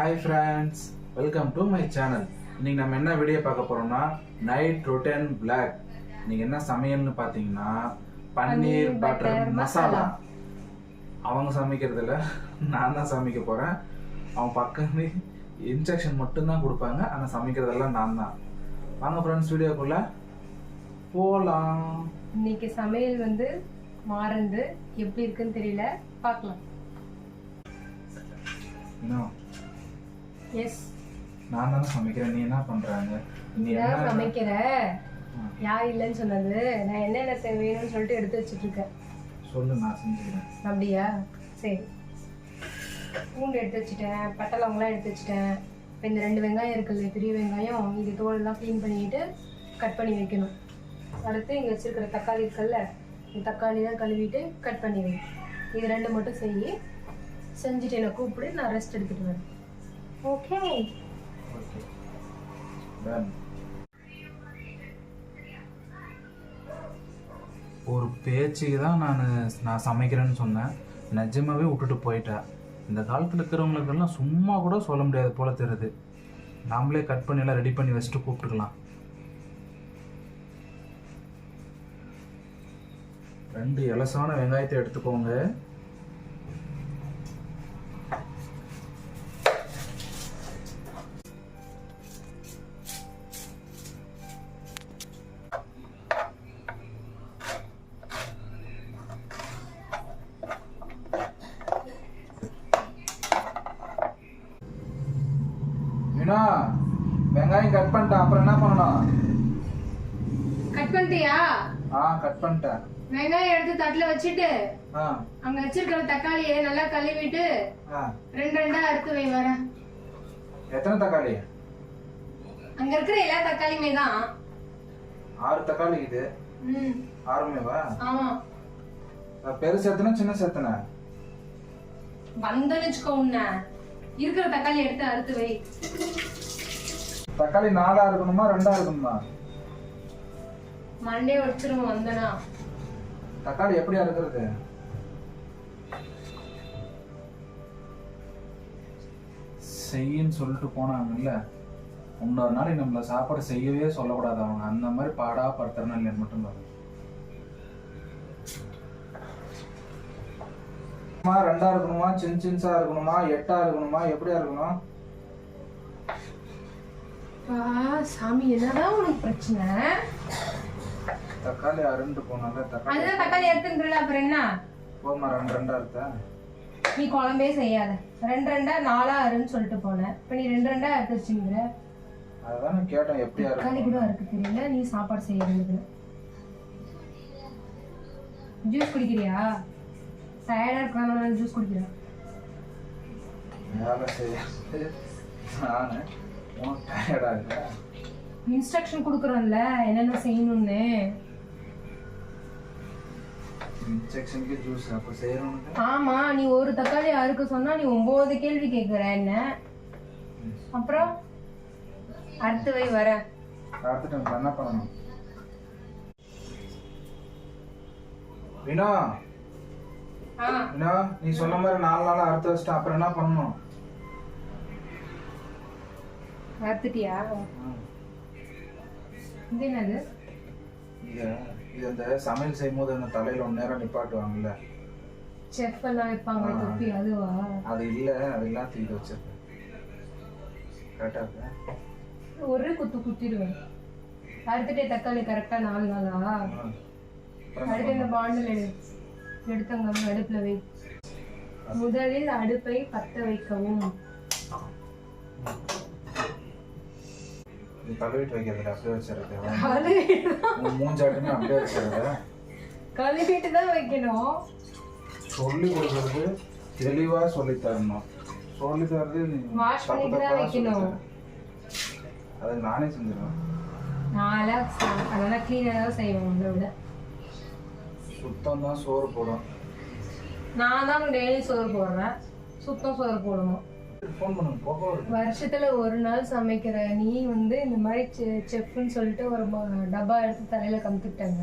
Hi friends, welcome to my channel. இன்னைக்கு நம்ம என்ன வீடியோ பார்க்க போறோம்னா நைட் ரொட்டீன் vlog. இன்னைக்கு என்ன சமையல்னு பாத்தீங்கன்னா பன்னீர் பட்டர் மசாலா. அவங்க சமைக்கிறதுல நான் தான் சமைக்க போறேன். அவங்க பக்கமே இன்ஸ்ட்ரக்ஷன் மட்டும் தான் கொடுப்பாங்க, ஆனா சமைக்கிறதெல்லாம் நான் தான். வாங்க ஃப்ரெண்ட்ஸ் வீடியோக்குள்ள போலாம். இன்னைக்கு சமையல் வந்து மாறந்து எப்படி இருக்குன்னு தெரியல, பார்க்கலாம். எஸ், நான் தானே சமைக்கிறேன், நீ என்ன பண்றாங்க? நீ தான் சமைக்கிற, யார் இல்லைன்னு சொன்னது? நான் என்னென்ன வேணும்னு சொல்லிட்டு எடுத்து வச்சுட்டு இருக்கேன். சொல்லு, நான் செஞ்சுக்கிறேன். அப்படியா? சரி, பூண்டு எடுத்து வச்சுட்டேன், பட்டை லவங்கெல்லாம் எடுத்து வச்சுட்டேன். இப்போ இந்த 2 வெங்காயம் இருக்குல்ல, பெரிய வெங்காயம், இது தோலெல்லாம் க்ளீன் பண்ணிட்டு கட் பண்ணி வைக்கணும். அடுத்து இங்கே வச்சிருக்கிற தக்காளி இருக்குல்ல, இந்த தக்காளியெல்லாம் கழுவிட்டு கட் பண்ணி வை. இது 2 மட்டும் செஞ்சுட்டு என்னை கூப்பிடு, நான் ரெஸ்ட் எடுத்துட்டு வரேன். ஓகே, ஒரு பேச்சுக்கு தான் நான் சமைக்கிறேன்னு சொன்னேன், நிஜமாவே விட்டுட்டு போயிட்டேன். இந்த காலத்தில் இருக்கிறவங்களுக்கெல்லாம் சும்மா கூட சொல்ல முடியாது போல தெரியுது. நாமளே கட் பண்ணி எல்லாம் ரெடி பண்ணி வச்சுட்டு கூப்பிட்டுக்கலாம். 2 இலசான வெங்காயத்தை எடுத்துக்கோங்க. வெங்காயம் கட் பண்ணிட்டேன், அப்புறம் என்ன பண்ணணும்? கட் பண்ணிட்டியா? கட் பண்ணிட்டேன். வெங்காயம் எடுத்து தட்டுல வச்சுட்டு அங்க வச்சிருக்கிற தக்காளியை நல்லா கழுவிட்டு 2 அறுத்து வை. வர எத்தனை தக்காளி? அங்க இருக்கிற எல்லா தக்காளியுமே தான். 6 தக்காளி இது. 6மேவா? ஆமா. பெருசு எத்தனை, சின்ன எத்தனை? வந்தன்னு வச்சுக்கோ, உன்ன இருக்கிற தக்காளி எடுத்து அறுத்து வை. தக்காளி 4 இருக்கணுமா 2 இருக்கணுமா? மண்டே வச்சிரும் வந்தனா. தக்காளி எப்படி அறுக்கிறது? செய்யின்னு சொல்லிட்டு போனாங்கல்ல, இன்னொரு நாளைக்கு நம்மள சாப்பாடு செய்யவே சொல்லக்கூடாது. அவங்க அந்த மாதிரி பாடா படுத்துறனா இல்லையா மட்டும் பாருங்க. 2 இருக்கணுமா, சின்சா இருக்கணுமா, 8 இருக்கணுமா, எப்படியா இருக்கணும்? சாமி, என்னதான் உனக்கு பிரச்சனை? தக்காளி அருண்டு போனால அதுதான் தக்காளி எடுத்துன்றல, அப்புறம் என்ன? போமா 2 அறுத்தா. நீ குழம்பே செய்யாத, 2 4 அருன்னு சொல்லிட்டு போனேன். இப்ப நீ 2 எடுத்து வச்சுங்கிற. அதான் கேட்டேன், எப்படி தக்காளி கூட அறுக்க தெரியல, நீ சாப்பாடு செய்யறது. ஜூஸ் குடிக்கிறியா? டயர்டா இருக்கனால ஜூஸ் குடிக்கிறேன். வேலை செய்ய நானு உனக்கு டயர்டா இருக்க. இன்ஸ்ட்ரக்ஷன் கொடுக்குறோம்ல என்னென்ன செய்யணும்னு. இன்ஸ்ட்ரக்ஷனுக்கு ஜூஸ் அப்ப செய்யணும். ஆமா, நீ ஒரு தக்காளி அறுக்க சொன்னா நீ 9 கேள்வி கேட்குற என்ன. அப்புறம் அடுத்து வை. வர அடுத்துட்டு என்ன பண்ணணும்? வீணா நீ சொன்ன மாதிரி 4 நாளா அறுத்து வச்சுட்டா, அப்புறம் என்ன பண்ணணும்? அறுத்துட்டியா? இது என்னது? இது அந்த சமையல் செய்யும் போது அந்த தலையில 1 நேரம் நிப்பாட்டுவாங்கல்ல, செஃப் எல்லாம் வைப்பாங்க தொப்பி, அதுவா? அது இல்ல, அது எல்லாத்தையும் இது வச்சிருக்கேன். கரெக்டா இருக்கா? ஒரு குத்து குத்திடுவேன். அறுத்துட்டே தக்காளி கரெக்டா 4 நாளா? அடுத்து இந்த பாண்டில் எடுத்தங்க அடுப்புல வை. முதலில் அடுப்பை பத்த வைக்கவும். கழுவிட்டு வைக்கிறது அப்படியே வச்சிருக்கேன். மூஞ்சாட்டுமே அப்படியே வச்சிருக்கேன். கழுவிட்டு தான் வைக்கணும். சொல்லி கொடுக்கறது தெளிவா சொல்லி தரணும். சொல்லி தரது வாஷ் பண்ணிட்டு தான் வைக்கணும். அதை நானே செஞ்சிருவேன். அதெல்லாம் கிளீனா தான் செய்வேன். உங்களை விட சுத்தம் தான் சோறு போடும். நான் தான் டெய்லி சோறு போடுறேன், சுத்தம் சோறு போடணும். வருஷத்துல 1 நாள் சமைக்கிற நீ வந்து இந்த மாதிரி செஃப்னு சொல்லிட்டு ஒரு டப்பா எடுத்து தலையில கமுத்திட்டாங்க.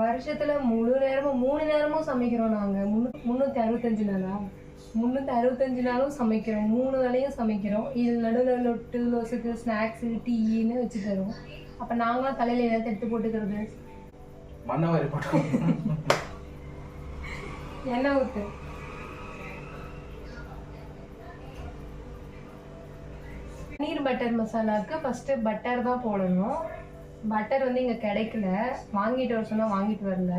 வருஷத்துல முழு நேரமும் 3 நேரமும் சமைக்கிறோம் நாங்க. 365 நாளா 365 நாளும் சமைக்கிறோம், 3 வேளையும் சமைக்கிறோம். இது நடுவில் லொட்டு லொசுக்கு ஸ்நாக்ஸு டீன்னு வச்சு தருவோம். அப்போ நாங்களாம் தலையில் ஏதாவது எடுத்து போட்டுக்கிறது. மண்ணவாரி போட்டோம். எண்ணெய் ஊற்று. பன்னீர் பட்டர் மசாலாவுக்கு ஃபஸ்ட்டு பட்டர் தான் போடணும். பட்டர் வந்து இங்கே கிடைக்கல, வாங்கிட்டு வர சொன்னால் வாங்கிட்டு வரல.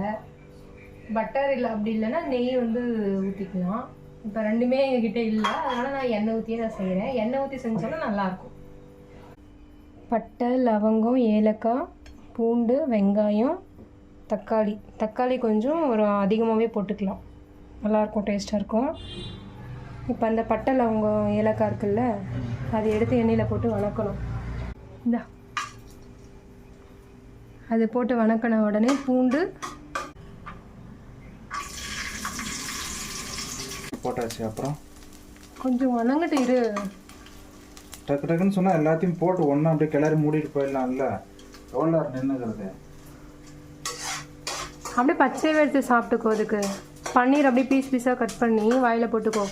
பட்டர் இல்லை, அப்படி இல்லைன்னா நெய் வந்து ஊற்றிக்கலாம். இப்போ ரெண்டுமே எங்ககிட்ட இல்லை, அதனால் நான் எண்ணெய் ஊற்றியே நான் செய்கிறேன். எண்ணெய் ஊற்றி செஞ்சோன்னா நல்லாயிருக்கும். பட்டை, லவங்கம், ஏலக்காய், பூண்டு, வெங்காயம், தக்காளி கொஞ்சம் ஒரு அதிகமாகவே போட்டுக்கலாம், நல்லாயிருக்கும், டேஸ்ட்டாக இருக்கும். இப்போ அந்த பட்டை, லவங்கம், ஏலக்காய் இருக்குல்ல, அதை எடுத்து எண்ணெயில் போட்டு வணக்கணும். இந்தா அது போட்டு வணக்கின உடனே பூண்டு போட்டாச்சு. அப்புறம் கொஞ்சம் வணங்கிட்டு இரு. டக்கு டக்குன்னு சொன்னால் எல்லாத்தையும் போட்டு ஒன்றா அப்படியே கிளறி மூடிட்டு போயிடலாம்ல. எவ்வளோ நேரம் நின்றுக்கிறது? அப்படியே பச்சையாக எடுத்து சாப்பிட்டுக்கோ. அதுக்கு பன்னீர் அப்படியே பீஸ் பீஸாக கட் பண்ணி வாயில் போட்டுக்கோ.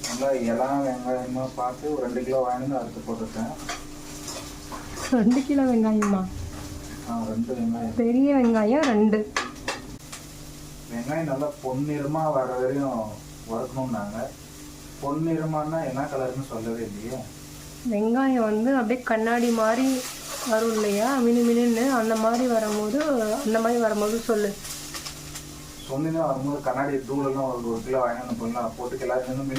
நல்லா இலை வெங்காயமாக பார்த்து ஒரு 2 கிலோ வாங்கிட்டு அறுத்து போட்டுருக்கேன். 2 கிலோ வெங்காயமா? 2 வெங்காயம், பெரிய வெங்காயம் 2. வெங்காயம் நல்லா பொன்னிறமாக வர வரையும் வறுக்கணும்னாங்க. பொன்னிறமானா என்ன கலர்னு சொல்லவே இல்லையே. வெங்காயம் வந்து அப்படியே கண்ணாடி மாதிரி வரும் இல்லையா, மினுன்னு, அந்த மாதிரி வரும்போது சொல்லு. சொன்னீங்கன்னா வரும்போது கண்ணாடி தூளெல்லாம் ஒரு 1 கிலோ வாங்கினு பண்ணலாம் போட்டு எல்லாரும்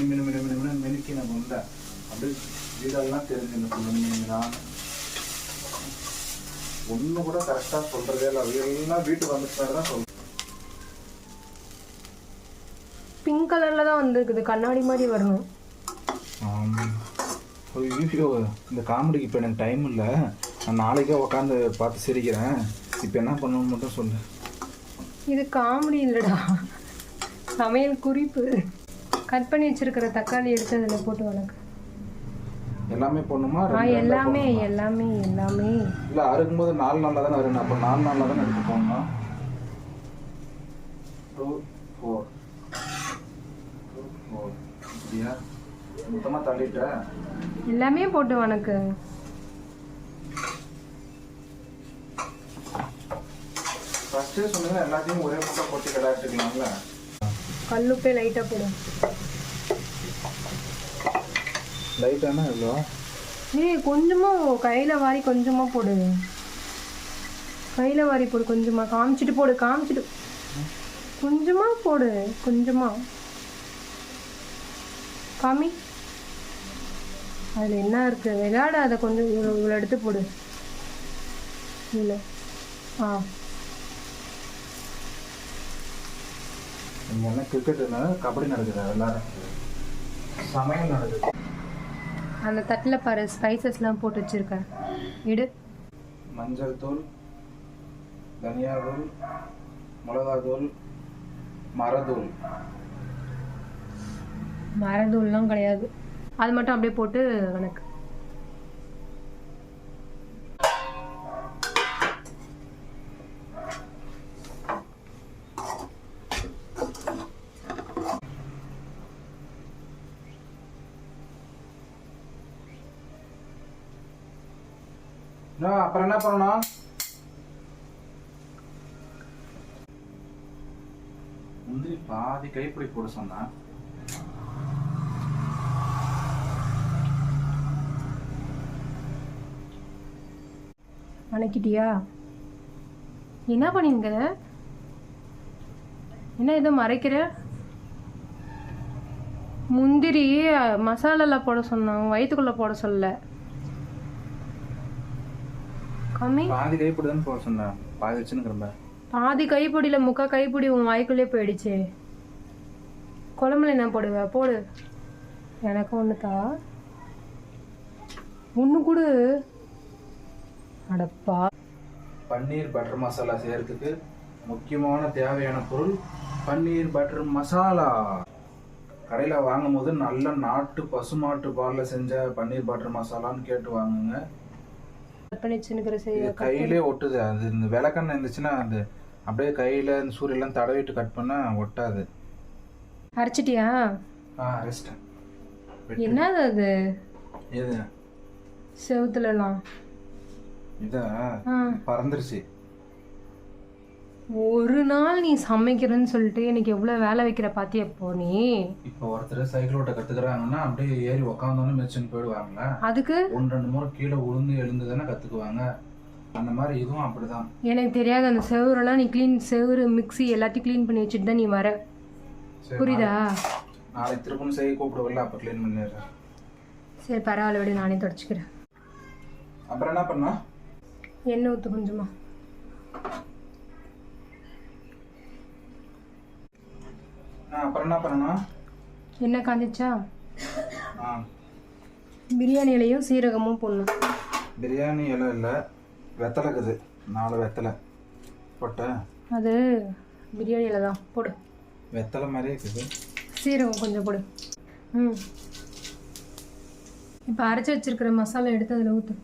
மினுக்கி நான் கொண்டேன். அப்படியே வீடெல்லாம் தெரிஞ்சு மினுமினான். ஒன்று கூட கரெக்டாக சொல்கிறதே இல்லை. எல்லாம் வீட்டுக்கு வந்துட்டு தான் சொல்கிறேன். பிங்க் கலரில் தான் வந்துருக்குது, கண்ணாடி மாதிரி வரணும். ஐயோ, இந்த காமெடிக்கு இப்போ எனக்கு டைம் இல்லை. நான் நாளைக்கே உட்காந்து பார்த்து சிரிக்கிறேன். இப்போ என்ன பண்ணணும்னு மட்டும் சொல்லு. இது காமெடி இல்லைடா, சமையல் குறிப்பு. கட் பண்ணி வச்சிருக்கிற தக்காளி எடுத்து அதில் போட்டு வளர்க்க. எல்லாமே போடணுமா? எல்லாமே எல்லாமே எல்லாமே இல்லை, அறுக்கும்போது 4 நாளில் தானே வரும். அப்போ 4 நாளில் தானே எடுத்து போடணும். 2 4 இப்படியா மொத்தமாக தள்ளிட்ட எல்லாமே போட்டு வணக்கு. ஃபஸ்ட்டே சொன்னீங்கன்னா எல்லாத்தையும் ஒரே முட்டை போட்டு கிடாட்டுக்கலாம்ல. கல்லுப்பே லைட்டாக போடும். லைட்டானா எவ்வளோ? கொஞ்சமாக கையில் வாரி கொஞ்சமாக போடு. கையில் வாரி போடு, கொஞ்சமாக காமிச்சிட்டு போடு. கொஞ்சமாக போடு, கொஞ்சமாக காமி. அதில் என்ன இருக்குது, விளையாடாத. கொஞ்சம் இவ்வளோ எடுத்து போடு. இல்லை இங்கே என்ன கிரிக்கெட் கபடி நடக்குது, எல்லாரும் சமையல் நடக்குது. அந்த தட்டில் பாரு, ஸ்பைசஸ்லாம் போட்டு வச்சுருக்கேன். எடு. மஞ்சள் தூள், தனியாத்தூள், மிளகாத்தூள், மரத்தூள்லாம் கிடையாது, அது மட்டும் அப்படியே போட்டு வணக்கு. அப்புறம் என்ன பண்ணணும்? முந்திரி பாதி கைப்பிடி போட சொன்னா. வணக்கிட்டியா? என்ன பண்ணிங்க? என்ன ஏதோ மறைக்கிற? முந்திரி மசாலால போட சொன்னாங்க, வயிற்றுக்குள்ள போட சொல்ல. கம்மி. பாதி கைப்பிடி தான் போட சொன்னேன், பாதி வச்சுன்னு. பாதி கைப்பிடியில் 3/4 கைப்பிடி உன் வாய்க்குள்ளே போயிடுச்சு. குழம்புல என்ன போடுவ? போடு. எனக்கு ஒன்றுதா, ஒன்று கொடு. அடப்பா. பன்னீர் பட்டர் மசாலா செய்யறதுக்கு முக்கியமான தேவையான பொருள் பன்னீர் பட்டர் மசாலா. கடையில் வாங்கும்போது நல்ல நாட்டு பசுமாட்டு பாலில் செஞ்ச பன்னீர் பட்டர் மசாலான்னு கேட்டு வாங்குங்க. கையிலே ஒட்டுது. அது இந்த விளக்கெண்ணெய் இருந்துச்சுன்னா அது அப்படியே கையில் இந்த சூரியெல்லாம் தடவிட்டு கட் பண்ணால் ஒட்டாது. அரைச்சிட்டியா? அரைச்சிட்டேன். என்னது அது? எது செவுத்துலலாம் இதா பறந்துருச்சு. ஒரு நாள் நீ சமைக்கிறேன்னு சொல்லிட்டு எனக்கு எவ்வளவு வேலை வைக்கிற பாத்தியப்போ நீ. இப்போ ஒருத்தர் சைக்கிள் ஓட்ட கத்துக்கிறாங்கன்னா அப்படியே ஏறி உக்காந்தோன்னு மிதிச்சுன்னு போயிடுவாங்களா? அதுக்கு 1-2 முறை கீழே உளுந்து எழுந்து தானே கத்துக்குவாங்க. அந்த மாதிரி இதுவும் அப்படிதான். எனக்கு தெரியாது. அந்த செவுரெல்லாம் நீ செவுரு மிக்ஸி எல்லாத்தையும் க்ளீன் பண்ணி வச்சுட்டு தான் நீ வர. புரியுதா? நாளைக்கு திருப்பணும் செய்ய கூப்பிடுவல, அப்போ க்ளீன் பண்ணிடுறேன். சரி பரவாயில்ல விட, நானே தொடச்சிக்கிறேன். அப்புறம் என்ன பண்ணா? எண்ணெய் ஊற்று கொஞ்சமா. அப்புறம் என்ன பண்ணணும்? எண்ணெய் காஞ்சிச்சா? பிரியாணி இலையும் சீரகமும் போடணும். பிரியாணி இலை இல்லை, வெத்தலை இருக்குது. 4 வெத்தலை போட்டேன். அது பிரியாணி இலை தான், போடு. வெத்தலை மாதிரியே இருக்குது. சீரகம் கொஞ்சம் போடு. இப்போ அரைச்சி வச்சிருக்கிற மசாலா எடுத்து அதில் ஊற்று.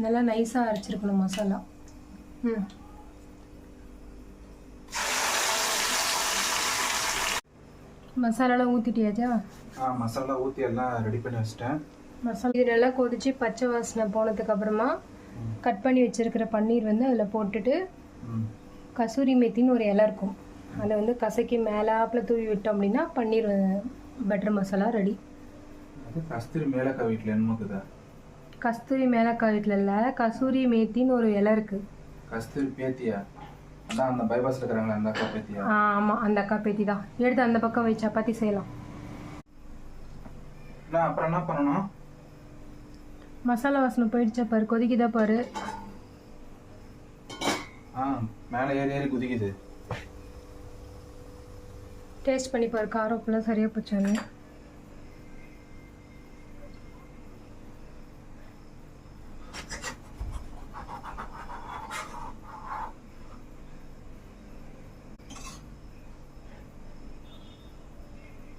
நல்லா நைஸாக அரைச்சிருக்கணும் மசாலா. மசாலாலாம் ஊற்றிட்டியாச்சா? மசாலா ஊற்றி எல்லாம் ரெடி பண்ணி வச்சிட்டேன். மசாலா இது நல்லா கொதிச்சு பச்சை வாசனை போனதுக்கு அப்புறமா கட் பண்ணி வச்சிருக்கிற பன்னீர் வந்து அதில் போட்டுட்டு கசூரி மேத்தின்னு ஒரு இலை இருக்கும், அதை வந்து கசக்கி மேலாப்பில் தூவி விட்டோம் அப்படின்னா பன்னீர் பட்டர் மசாலா ரெடி. கஸ்தூரி மேலக்காய் வீட்டில் என்னமோக்குதா? கஸ்தூரி மேலக்காய் வீட்டில் இல்லை, கசூரி மேத்தின்னு ஒரு இலை இருக்குது. கஸ்தூரி பேத்தியா? அதான் அந்த பைபாஸில் இருக்கிறாங்களே அந்த அக்கா பேத்தியா? ஆமாம், அந்த அக்கா பேத்தி தான். எடுத்து அந்த பக்கம் வச்சு சப்பாத்தி செய்யலாம். அப்புறம் என்ன பண்ணணும்? மசாலா வாசனை போயிடுச்சா பாரு, கொதிக்குதா பாரு. மேலே ஏறி ஏறி குதிக்குது. டேஸ்ட் பண்ணி பாரு, காரம் உப்புலாம் சரியாக போச்சானு.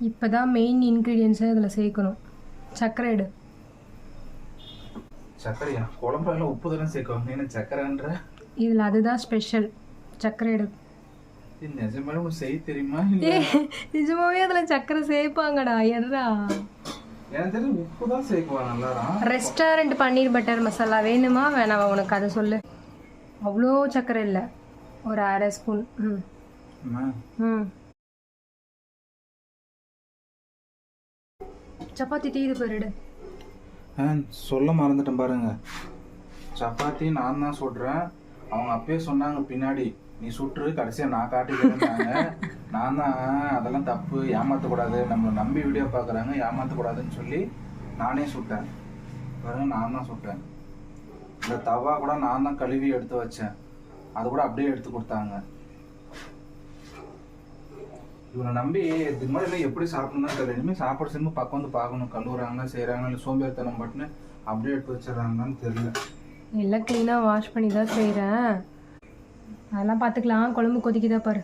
இப்போதான் மெயின் இன்க்ரீடியன்ஸை இதில் சேர்க்கணும். சர்க்கரை எடு. சர்க்கரையா? குழம்புல உப்பு தானே சேர்க்குவாங்க, என்ன சர்க்கரைன்ற? இதில் அதுதான் ஸ்பெஷல், சர்க்கரை எடு. நிஜமாவே உங்களுக்கு செய்ய தெரியுமா? நிஜமாவே அதில் சர்க்கரை சேர்ப்பாங்கடா. எடா எனக்கு தெரியும் உப்பு தான் சேர்க்குவாங்க எல்லாரும். ரெஸ்டாரண்ட் பன்னீர் பட்டர் மசாலா வேணுமா வேணாமா உனக்கு, அதை சொல்லு. அவ்வளோ சர்க்கரை இல்லை, ஒரு 1/2 ஸ்பூன். சப்பாத்தி தீது போயிடு. சொல்ல மறந்துட்டேன் பாருங்க, சப்பாத்தி நான் தான் சுடுறேன். அவங்க அப்பயே சொன்னாங்க பின்னாடி, நீ சுட்டுரு, கடைசியாக நான் காட்டிக்கிறேன்னாங்க. நான் தான் அதெல்லாம் தப்பு, ஏமாற்றக்கூடாது, நம்மளை நம்பி வீடியோ பார்க்குறாங்க, ஏமாற்றக்கூடாதுன்னு சொல்லி நானே சுட்டேன். பாருங்க, நான் தான் சுட்டேன். இந்த தவா கூட நான் தான் கழுவி எடுத்து வச்சேன், அது கூட அப்படியே எடுத்து கொடுத்தாங்க. இவனை நம்பி இதுக்கு மாதிரி எல்லாம் எப்படி சாப்பிடணும்னு தெரியல. இனிமேல் சாப்பாடு செய்யும்போது பக்கம் வந்து பார்க்கணும், கழுவுறாங்களா செய்கிறாங்களா இல்லை சோம்பேறித்தனம் பட்டுன்னு அப்படியே எடுத்து வச்சிடறாங்கன்னு தெரியல. எல்லாம் க்ளீனாக வாஷ் பண்ணி தான் செய்கிறேன், அதெல்லாம் பார்த்துக்கலாம். குழம்பு கொதிக்குதா பாரு.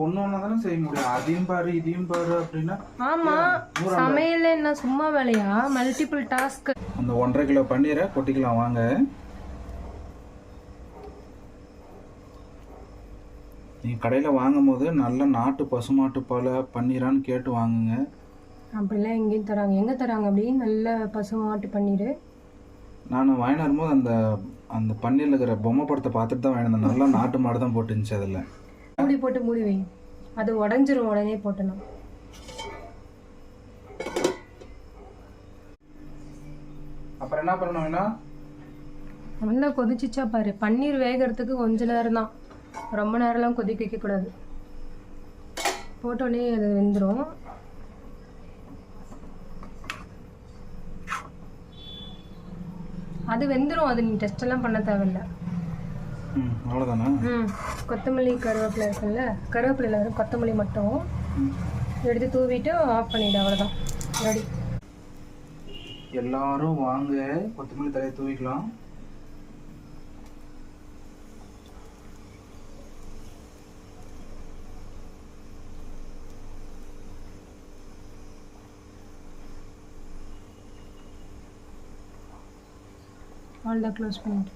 ஒன்று தானே செய்ய முடியும், அதையும் பாரு இதையும் பாரு அப்படின்னா. ஆமாம், சமையல் என்ன சும்மா வேலையா? Multiple task. அந்த 1.5 கிலோ பன்னீரை கொட்டிக்கலாம் வாங்க. நீங்கள் கடையில் வாங்கும் போது நல்ல நாட்டு பசுமாட்டு பால் பன்னீரான்னு கேட்டு வாங்குங்க. அப்படிலாம் எங்கேயும் தராங்க? எங்கே தராங்க அப்படி நல்ல பசுமாட்டு பன்னீர்? நான் வாங்கிட்டு வரும்போது அந்த அந்த பன்னீரில் இருக்கிற பொம்மை படத்தை பார்த்துட்டு தான் வாங்கினேன். நல்லா நாட்டு மாடு தான் போட்டுருந்துச்சு. அதில் மூடி போட்டு மூடி வை, அது உடஞ்சிரும் உடனே போட்டணும். அப்புறம் என்ன பண்ணணும்னா, நல்லா கொதிச்சிச்சா பாரு. பன்னீர் வேகிறதுக்கு கொஞ்ச நேரம் தான், ரொம்ப நேரம்லாம் கொதிக்க வைக்கக்கூடாது. போட்டோடனே அது வெந்துடும். அது வெந்துடும், அது நீ டெஸ்ட் எல்லாம் பண்ண தேவையில்ல. அவ்வளோதானா? கொத்தமல்லி கருவேப்பிலை இருக்குல்ல, கருவேப்பிலை கொத்தமல்லி மட்டும் எடுத்து தூவிட்டு ஆஃப் பண்ணிவிடு, அவ்வளோதான், ரெடி. எல்லாரும் வாங்க, கொத்தமல்லி தலையை தூவிக்கலாம். அவ்வளோதான் க்ளோஸ் பண்ணிட்டு.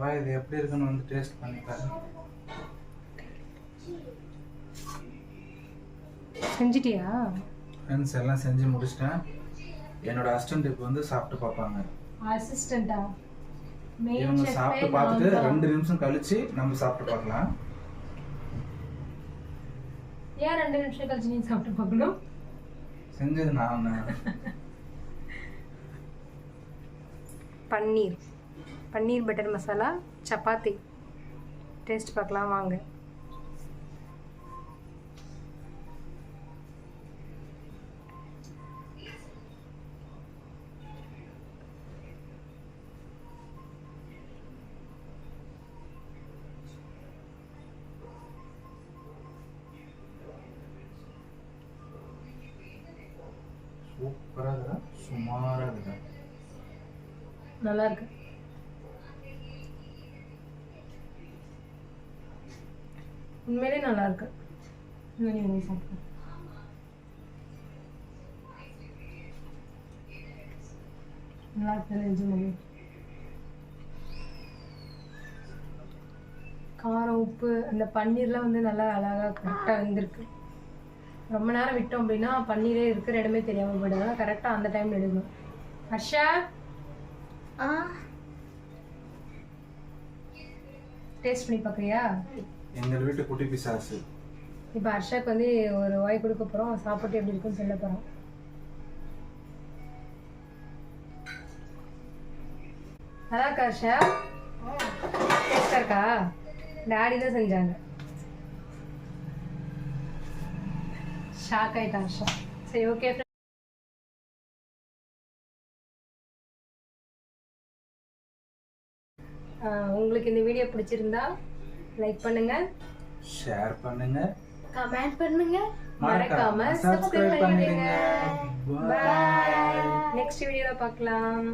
வா, இது எப்படி இருக்குன்னு வந்து டேஸ்ட் பண்ணி பாரு. செஞ்சிட்டியா? ஃப்ரெண்ட்ஸ் எல்லாம் செஞ்சு முடிச்சிட்டேன். என்னோட அசிஸ்டன்ட் இப்போ வந்து சாப்பிட்டு பார்ப்பாங்க. அசிஸ்டண்டா? இவங்க சாப்பிட்டு பார்த்துட்டு 2 நிமிஷம் கழிச்சு நம்ம சாப்பிட்டு பார்க்கலாம். ஏன் 2 நிமிஷம் கழிச்சு நீ சாப்பிட்டு பார்க்கணும்? செஞ்சது நான். பன்னீர் பட்டர் மசாலா சப்பாத்தி டேஸ்ட் பார்க்கலாம் வாங்க. சூப்பரா இருக்குதா? சுமாரா இருக்குதா? நல்லா இருக்கு. உண்மையிலே நல்லா இருக்கு. இன்னும் சாப்பிடு. நல்லா இருக்கு நிஜமாவே. காரம் உப்பு அந்த பன்னீர்லாம் வந்து நல்லா அழகாக கரெக்டாக வந்திருக்கு. ரொம்ப நேரம் விட்டோம் அப்படின்னா பன்னீரே இருக்கிற இடமே தெரியாமல் போயிடுது. கரெக்டாக அந்த டைமில் எடுக்கணும். ஹர்ஷா டேஸ்ட் பண்ணி பார்க்குறியா? எங்கள் வீட்டு குட்டி பிசாசு. இப்போ ஹர்ஷாக்கு வந்து ஒரு வாய் கொடுக்க போகிறோம். சாப்பிட்டு எப்படி இருக்குன்னு சொல்ல போகிறோம். நல்லா இருக்கா ஹர்ஷா? டேஸ்டாக இருக்கா? டாடி தான் செஞ்சாங்க. ஷாக் ஆயிட்டா ஹர்ஷா. சரி ஓகே. உங்களுக்கு இந்த வீடியோ பிடிச்சிருந்தா லைக் பண்ணுங்க, ஷேர் பண்ணுங்க, கமெண்ட் பண்ணுங்க, மறக்காம சப்ஸ்கிரைப் பண்ணிடுங்க. பை. நெக்ஸ்ட் வீடியோல பார்க்கலாம்.